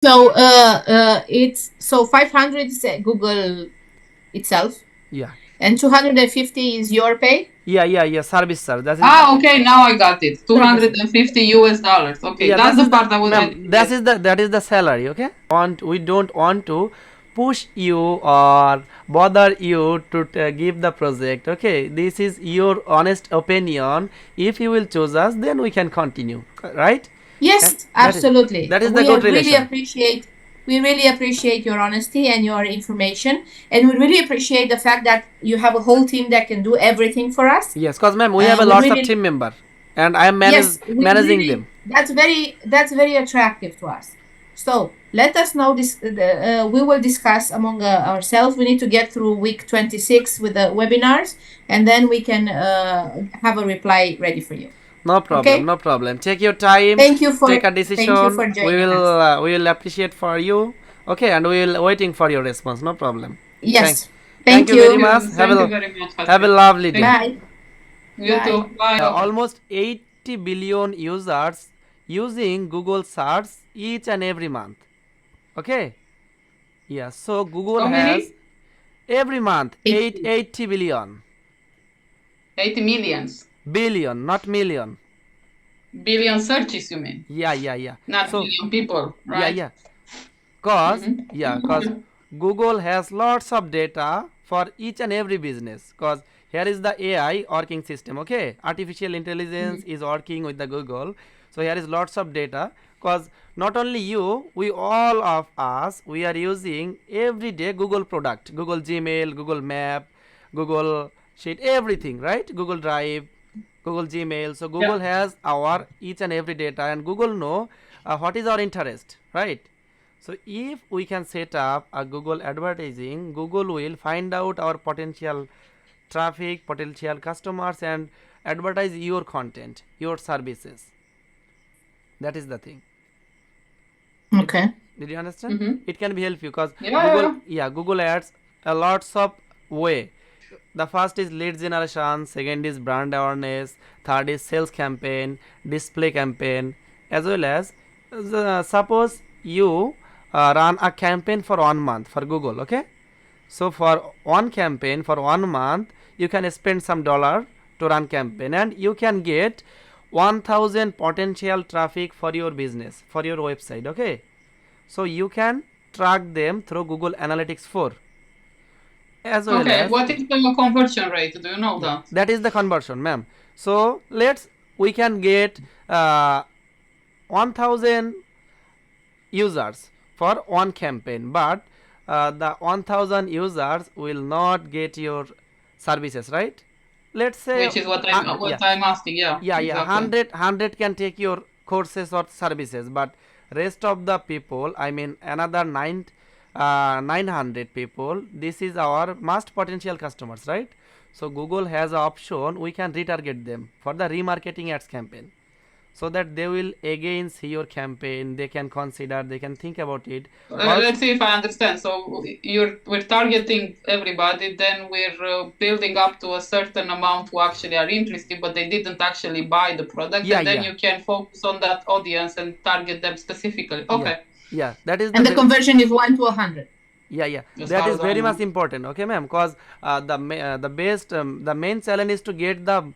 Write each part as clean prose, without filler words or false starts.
So it's so 500 is Google itself, Yeah. and 250 is your pay. Yeah. Service charge. That is Ah, okay, now I got it. Services. 250 US dollars. Okay, yeah. that's That the is the part I ma'am. didn't That get. is the salary. Okay. We don't want to push you or bother you to give the project. Okay. This is your honest opinion. If you will choose us, then we can continue. Right. And Yes, absolutely. that is the good relation. We really appreciate your honesty and your information, and we really appreciate the fact that you have a whole team that can do everything for us. Yes, cause ma'am, we have a We lots of really, team member, and I am yes, we managing really, them. that's very attractive to us. So let us know this. We will discuss among ourselves. We need to get through week 26 with the webinars, and then we can have a reply ready for you. No problem, Okay. no problem. Take your time, Thank you take for a thank you decision. for joining us. We will appreciate for you. Okay, and we will waiting for your response. No problem. Thank, Yes. thank Thank you very you. much. Thank you very much, Have a Hasbi. lovely day. Thank you. Bye. You Bye. too. Bye. Almost 80 billion users using Google search each and every month. Okay. Yeah. So Google How has many? every month 80. 80 billion 80 millions. billion, not million. Billion searches, you mean? Yeah. Not So billion people, yeah, right? yeah. Cause Mm-hmm. yeah, cause Google has lots of data for each and every business. Cause here is the AI working system. Okay, artificial intelligence is working with the Google. So here is lots of data. Cause not only you, we all of us, we are using every day Google product, Google Gmail, Google Map, Google Sheet, everything, right? Google Drive, Google Gmail. So Yeah. Google has our each and every data, and Google know what is our interest, right? So if we can set up a Google advertising, Google will find out our potential traffic, potential customers, and advertise your content, your services. That is the thing. Did, Okay. did you understand? Mm-hmm. It can be help you because Yeah, Google, yeah. yeah, Google ads a lots of way. The first is lead generation, second is brand awareness, third is sales campaign, display campaign, as well as suppose you run a campaign for 1 month for Google. Okay, so for one campaign for 1 month, you can spend some dollar to run campaign, and you can get 1000 potential traffic for your business, for your website. Okay, so you can track them through Google Analytics 4, as well Okay, as what is the conversion rate? Do you know yeah, that? that is the conversion, ma'am. So let's we can get 1000 users for one campaign, but the 1000 users will not get your services, right? Let's say Which is what yeah, I'm asking. Yeah, yeah, exactly. 100 can take your courses or services, but rest of the people, I mean another 900 people, this is our most potential customers, right? So Google has an option, we can retarget them for the remarketing ads campaign, so that they will again see your campaign, they can consider, they can think about it also. Let's see if I understand. So we're targeting everybody, then we're building up to a certain amount who actually are interested, but they didn't actually buy the product, Yeah, and then yeah, you can focus on that audience and target them specifically. yeah, Okay, yeah, that is the And the conversion is 1 to 100. yeah, as that far is as I very much know. important. Okay, ma'am, because the best the main challenge is to get the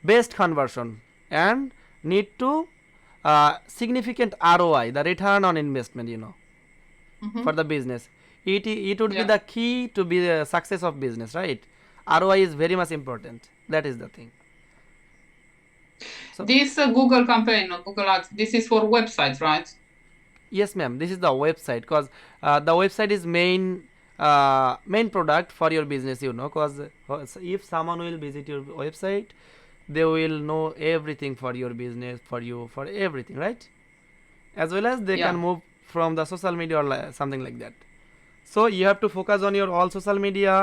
best conversion, and need to significant ROI, the return on investment, for Mm-hmm. the business. It would be Yeah. the key to be the success of business, right? ROI is very much important. That is the thing. So This Google campaign or Google Ads, this is for websites, right? yes, ma'am. This is the website, because the website is main product for your business. Because if someone will visit your website, they will know everything for your business, for you, for everything, right? As well as they can Yeah. move from the social media or something like that. So you have to focus on your all social media,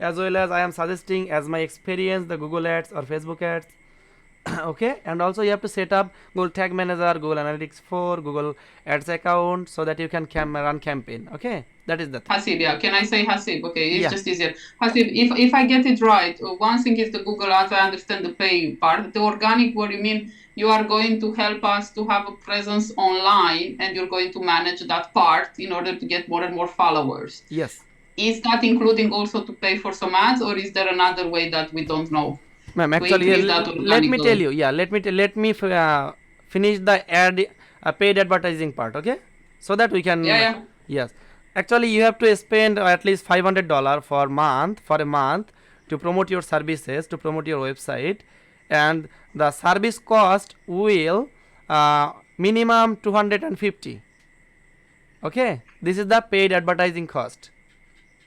as well as I am suggesting as my experience the Google ads or Facebook ads. Okay, and also you have to set up Google Tag Manager, Google Analytics 4, Google Ads account, so that you can run campaign. Okay, that is the thing. Hasib, yeah. Can I say Hasib? Okay, it's Yeah. just easier. Hasib, if I get it right, one thing is the Google Ads. I understand the pay part. The organic, what you mean? You are going to help us to have a presence online, and you're going to manage that part in order to get more and more followers. Yes. Is that including also to pay for some ads, or is there another way that we don't know Ma'am, to actually, increase that let organic me tell growth? you. Yeah, finish the ad paid advertising part. Okay, so that we Yeah, can. yeah. Yes, actually, you have to spend at least $500 for a month to promote your services, to promote your website, and the service cost will minimum 250. Okay, this is the paid advertising cost,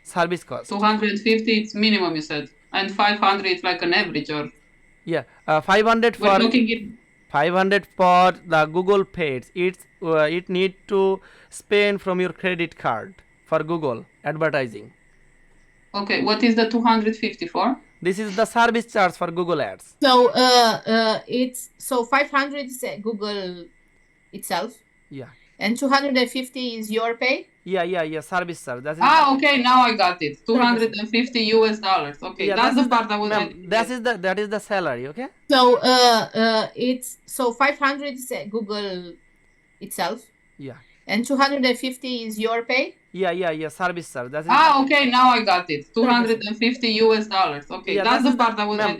service cost. 250 it's minimum, you said, and 500 it's like an average, or Yeah, 500 we're for talking it. 500 for the Google Pays. It need to spend from your credit card for Google advertising. Okay, what is the 250 for? This is the service charge for Google Ads. So it's so 500 is Google itself, Yeah, and 250 is your pay. yeah. Service charge. That is Ah, okay, now I got it. Service. 250 US dollars. Okay, yeah. that's That the is the part I was. ma'am. That is the salary. Okay. So it's so 500 is Google itself, Yeah, and 250 is your pay. yeah. Service charge. That is Ah, okay, now I got it. Service. 250 US dollars. Okay, yeah. that's That the is part the I was. ma'am.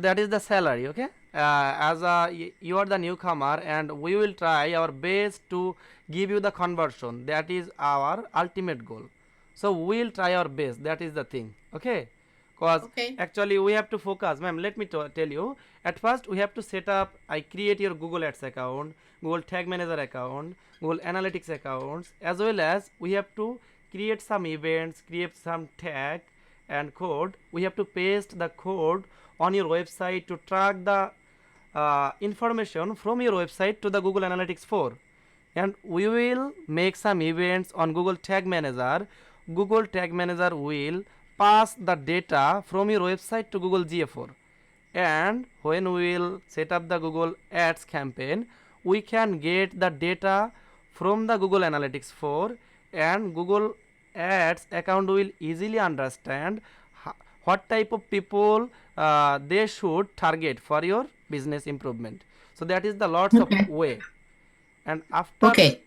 That is the salary. Okay. As you are the newcomer, and we will try our best to give you the conversion. That is our ultimate goal. So we will try our best. That is the thing. Okay. Cause Okay. actually we have to focus, ma'am. Let me tell you. At first we have to set up. I create your Google Ads account, Google Tag Manager account, Google Analytics accounts, as well as we have to create some events, create some tag and code. We have to paste the code on your website to track the information from your website to the Google Analytics 4, and we will make some events on Google Tag Manager. Google Tag Manager will pass the data from your website to Google GA4, and when we will set up the Google Ads campaign, we can get the data from the Google Analytics 4, and Google Ads account will easily understand what type of people they should target for your business improvement. So that is the lots of Okay. way. And after, Okay.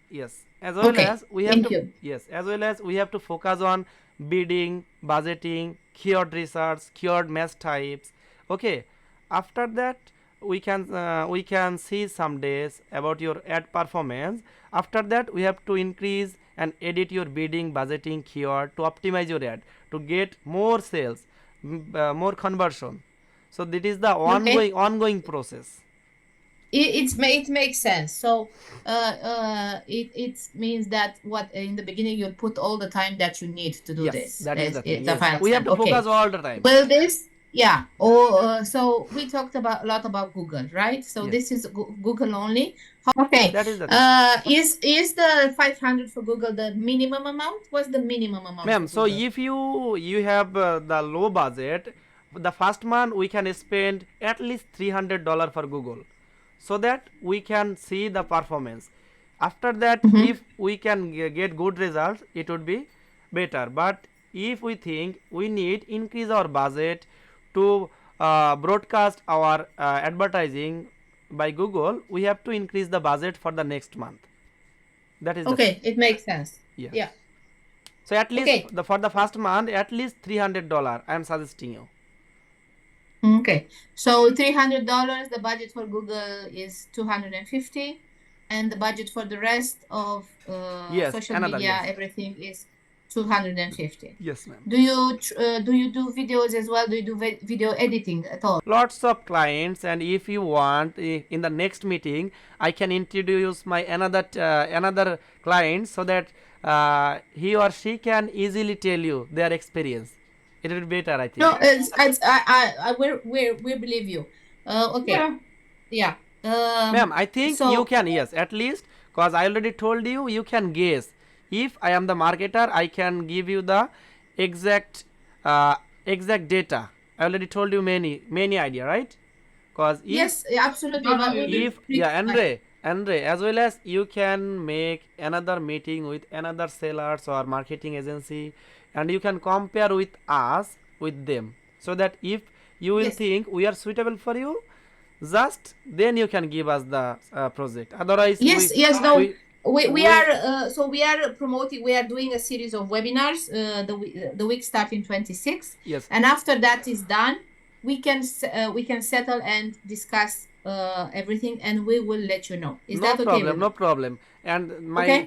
yes, as well Okay. as we have Thank to, you. yes, as well as we have to focus on bidding, budgeting, keyword research, keyword match types. Okay, after that we can see some days about your ad performance. After that we have to increase and edit your bidding, budgeting, keyword to optimize your ad to get more sales, more conversion. So that is the Okay. ongoing process. It makes sense. So it means that what in the beginning you'll put all the time that you need to do Yes, this. that is the thing. If Yes, I we have understand. to focus Okay. all the time. Well, this yeah. So we talked about a lot about Google, right? So Yes. this is Google only. Okay. That is the thing. Is the 500 for Google the minimum amount? What's the minimum amount Ma'am, for so Google? if you have the low budget, the first month we can spend at least $300 for Google, so that we can see the performance. After that, Mhm. if we can get good results, it would be better. But if we think we need increase our budget to broadcast our advertising by Google, we have to increase the budget for the next month. That is the thing. Okay, it makes sense. Yeah. Yeah. So at least Okay. for the first month, at least $300. I am suggesting you. Okay. So $300, the budget for Google is 250, and the budget for the rest of Yes, social another media, yes. everything is 250. Yes, ma'am. Do you do videos as well? Do you do video editing at all? Lots of clients, and if you want, in the next meeting, I can introduce my another client so that he or she can easily tell you their experience. It will be better, I think. No, it's we believe you. Okay. Yeah. Yeah. Ma'am, I think So you can, yes, at least, because I already told you, you can guess. If I am the marketer, I can give you the exact exact data. I already told you many idea, right? Cause Yes, absolutely. Not But we really. will if yeah, Andre, as well as you can make another meeting with another sellers or marketing agency, and you can compare with us with them, so that if you will yes. think we are suitable for you, just then you can give us the project. Otherwise, Yes, yes, no. we We we are so we are promoting, we are doing a series of webinars, the week starting 26, yes, and after that is done, we can settle and discuss everything, and we will let you know. Is no that okay with problem, no you? problem. And my Okay?